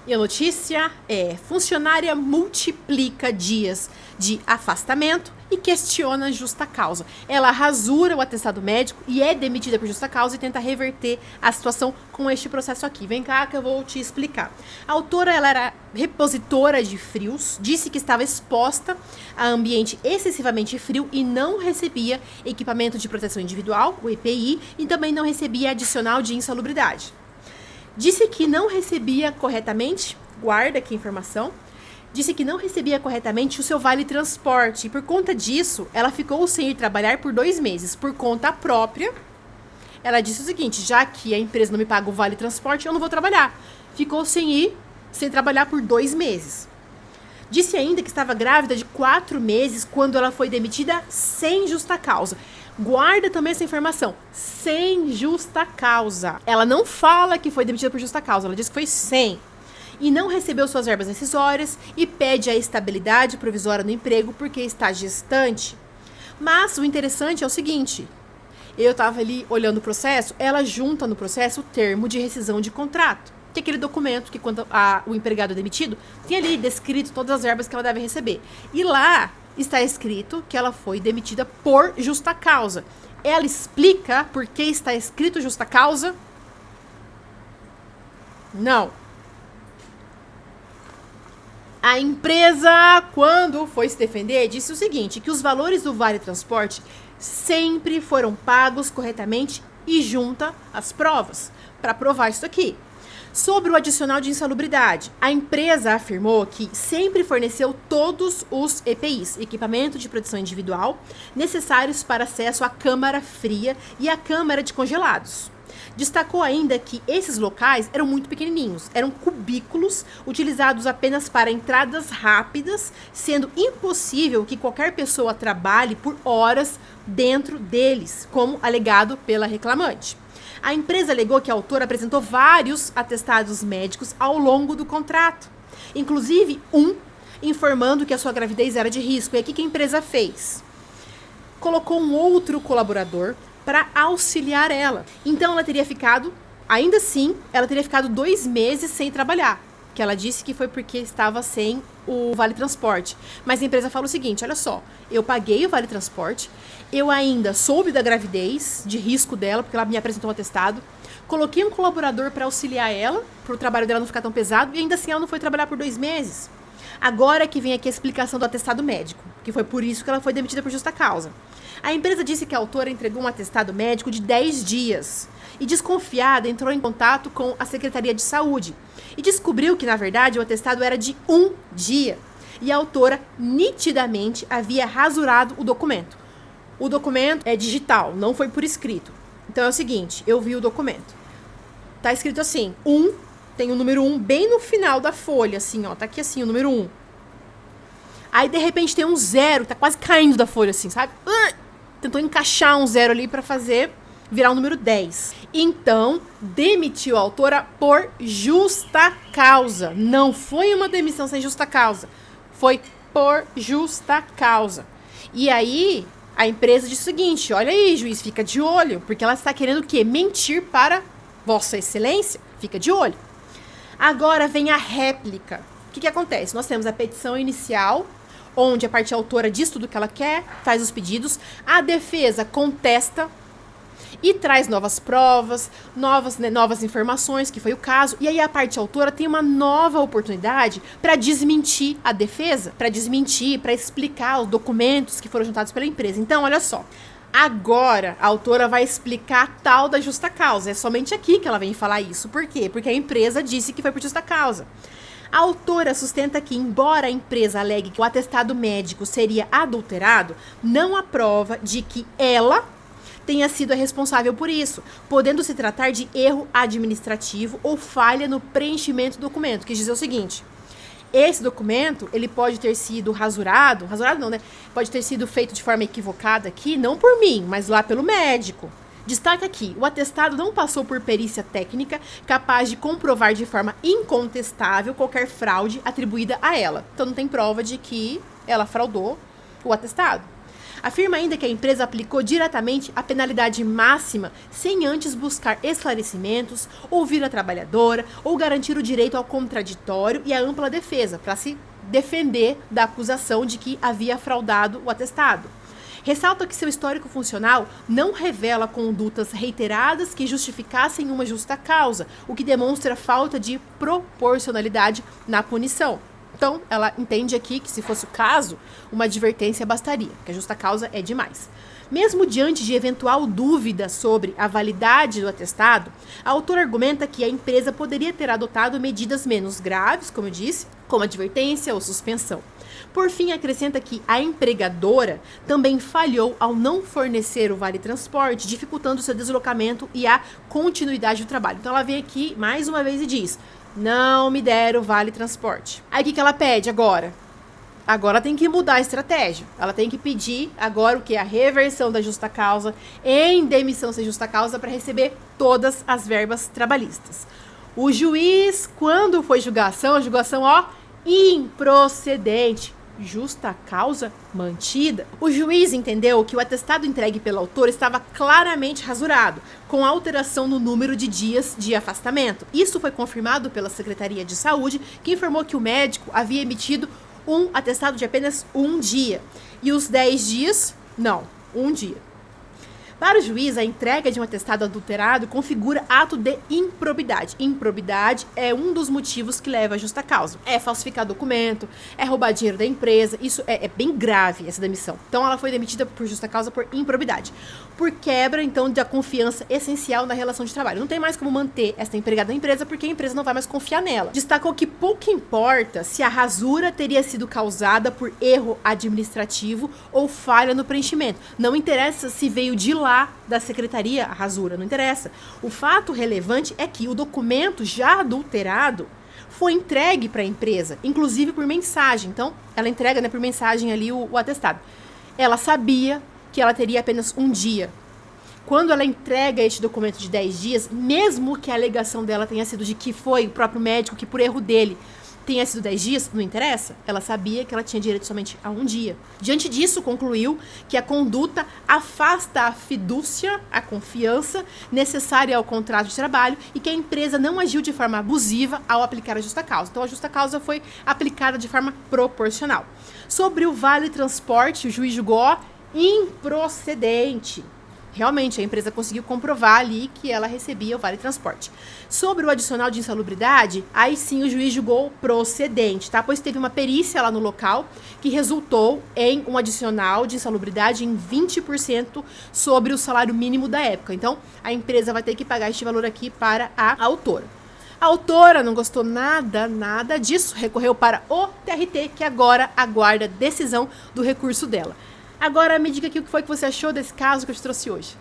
E a notícia é: funcionária multiplica dias de afastamento e questiona justa causa. Ela rasura o atestado médico e é demitida por justa causa e tenta reverter a situação com este processo aqui. Vem cá que eu vou te explicar. A autora, ela era repositora de frios, disse que estava exposta a ambiente excessivamente frio e não recebia equipamento de proteção individual, o EPI, e também não recebia adicional de insalubridade. Disse que não recebia corretamente, guarda aqui a informação, disse que não recebia corretamente o seu vale transporte. E por conta disso, ela ficou sem ir trabalhar por 2 meses. Por conta própria, ela disse o seguinte: já que a empresa não me paga o vale transporte, eu não vou trabalhar. Ficou sem trabalhar por 2 meses. Disse ainda que estava grávida de 4 meses quando ela foi demitida sem justa causa. Guarda também essa informação, sem justa causa. Ela não fala que foi demitida por justa causa, ela diz que foi sem. E não recebeu suas verbas rescisórias e pede a estabilidade provisória no emprego porque está gestante. Mas o interessante é o seguinte: eu estava ali olhando o processo, ela junta no processo o termo de rescisão de contrato, que é aquele documento que quando o empregado é demitido, tem ali descrito todas as verbas que ela deve receber. E lá está escrito que ela foi demitida por justa causa. Ela explica por que está escrito justa causa? Não. A empresa, quando foi se defender, disse o seguinte: que os valores do vale transporte sempre foram pagos corretamente e junta as provas para provar isso aqui. Sobre o adicional de insalubridade, a empresa afirmou que sempre forneceu todos os EPIs, equipamento de proteção individual, necessários para acesso à câmara fria e à câmara de congelados. Destacou ainda que esses locais eram muito pequenininhos, eram cubículos utilizados apenas para entradas rápidas, sendo impossível que qualquer pessoa trabalhe por horas dentro deles, como alegado pela reclamante. A empresa alegou que a autora apresentou vários atestados médicos ao longo do contrato, inclusive informando que a sua gravidez era de risco. E aqui que a empresa fez? Colocou um outro colaborador para auxiliar ela. Então ela teria ficado, ainda assim, ela teria ficado 2 meses sem trabalhar, que ela disse que foi porque estava sem o vale transporte. Mas a empresa fala o seguinte: olha só, eu paguei o vale transporte, eu ainda soube da gravidez, de risco dela, porque ela me apresentou um atestado, coloquei um colaborador para auxiliar ela, para o trabalho dela não ficar tão pesado, e ainda assim ela não foi trabalhar por 2 meses. Agora que vem aqui a explicação do atestado médico, que foi por isso que ela foi demitida por justa causa. A empresa disse que a autora entregou um atestado médico de 10 dias e, desconfiada, entrou em contato com a Secretaria de Saúde e descobriu que, na verdade, o atestado era de 1 dia e a autora nitidamente havia rasurado o documento. O documento é digital, não foi por escrito. Então é o seguinte: eu vi o documento. Tá escrito assim, tem o número 1 bem no final da folha, assim, ó, tá aqui assim, o número 1. Aí, de repente, tem um 0, tá quase caindo da folha, assim, sabe? Tentou encaixar um 0 ali pra fazer virar o número 10. Então, demitiu a autora por justa causa. Não foi uma demissão sem justa causa. Foi por justa causa. E aí, a empresa disse o seguinte: olha aí, juiz, fica de olho, porque ela está querendo o quê? Mentir para Vossa Excelência. Fica de olho. Agora vem a réplica. O que acontece? Nós temos a petição inicial, onde a parte autora diz tudo o que ela quer, faz os pedidos, a defesa contesta e traz novas provas, novas informações, que foi o caso, e aí a parte autora tem uma nova oportunidade para desmentir a defesa, para explicar os documentos que foram juntados pela empresa. Então, olha só, agora a autora vai explicar a tal da justa causa. É somente aqui que ela vem falar isso. Por quê? Porque a empresa disse que foi por justa causa. A autora sustenta que, embora a empresa alegue que o atestado médico seria adulterado, não há prova de que ela tenha sido a responsável por isso, podendo se tratar de erro administrativo ou falha no preenchimento do documento. Quis dizer o seguinte: esse documento, ele pode ter sido rasurado não, né? Pode ter sido feito de forma equivocada aqui, não por mim, mas lá pelo médico. Destaca aqui: o atestado não passou por perícia técnica capaz de comprovar de forma incontestável qualquer fraude atribuída a ela. Então não tem prova de que ela fraudou o atestado. Afirma ainda que a empresa aplicou diretamente a penalidade máxima sem antes buscar esclarecimentos, ouvir a trabalhadora ou garantir o direito ao contraditório e à ampla defesa para se defender da acusação de que havia fraudado o atestado. Ressalta que seu histórico funcional não revela condutas reiteradas que justificassem uma justa causa, o que demonstra falta de proporcionalidade na punição. Então, ela entende aqui que, se fosse o caso, uma advertência bastaria, que a justa causa é demais. Mesmo diante de eventual dúvida sobre a validade do atestado, a autora argumenta que a empresa poderia ter adotado medidas menos graves, como eu disse, como advertência ou suspensão. Por fim, acrescenta que a empregadora também falhou ao não fornecer o vale-transporte, dificultando seu deslocamento e a continuidade do trabalho. Então, ela vem aqui mais uma vez e diz: não me deram vale-transporte. Aí o que ela pede agora? Agora tem que mudar a estratégia. Ela tem que pedir agora o que? A reversão da justa causa em demissão sem justa causa para receber todas as verbas trabalhistas. O juiz, quando foi julgação, a julgação, improcedente. Justa causa mantida. O juiz entendeu que o atestado entregue pelo autor estava claramente rasurado, com alteração no número de dias de afastamento. Isso foi confirmado pela Secretaria de Saúde, que informou que o médico havia emitido um atestado de apenas um dia. E os 10 dias, não, um dia. Para o juiz, a entrega de um atestado adulterado configura ato de improbidade. Improbidade é um dos motivos que leva à justa causa. É falsificar documento, é roubar dinheiro da empresa. Isso é bem grave, essa demissão. Então, ela foi demitida por justa causa por improbidade. Por quebra, então, da confiança essencial na relação de trabalho. Não tem mais como manter essa empregada na empresa, porque a empresa não vai mais confiar nela. Destacou que pouco importa se a rasura teria sido causada por erro administrativo ou falha no preenchimento. Não interessa se veio de lá da secretaria a rasura, não interessa. O fato relevante é que o documento já adulterado foi entregue para a empresa, inclusive por mensagem. Então, ela entrega, por mensagem ali o atestado. Ela sabia que ela teria apenas um dia. Quando ela entrega este documento de 10 dias, mesmo que a alegação dela tenha sido de que foi o próprio médico que, por erro dele, tenha sido 10 dias, não interessa. Ela sabia que ela tinha direito somente a um dia. Diante disso, concluiu que a conduta afasta a fidúcia, a confiança necessária ao contrato de trabalho e que a empresa não agiu de forma abusiva ao aplicar a justa causa. Então, a justa causa foi aplicada de forma proporcional. Sobre o vale-transporte, o juiz julgou improcedente. Realmente, a empresa conseguiu comprovar ali que ela recebia o vale-transporte. Sobre o adicional de insalubridade, aí sim o juiz julgou procedente, tá? Pois teve uma perícia lá no local que resultou em um adicional de insalubridade em 20% sobre o salário mínimo da época. Então, a empresa vai ter que pagar este valor aqui para a autora. A autora não gostou nada disso, recorreu para o TRT, que agora aguarda a decisão do recurso dela. Agora me diga aqui o que foi que você achou desse caso que eu te trouxe hoje.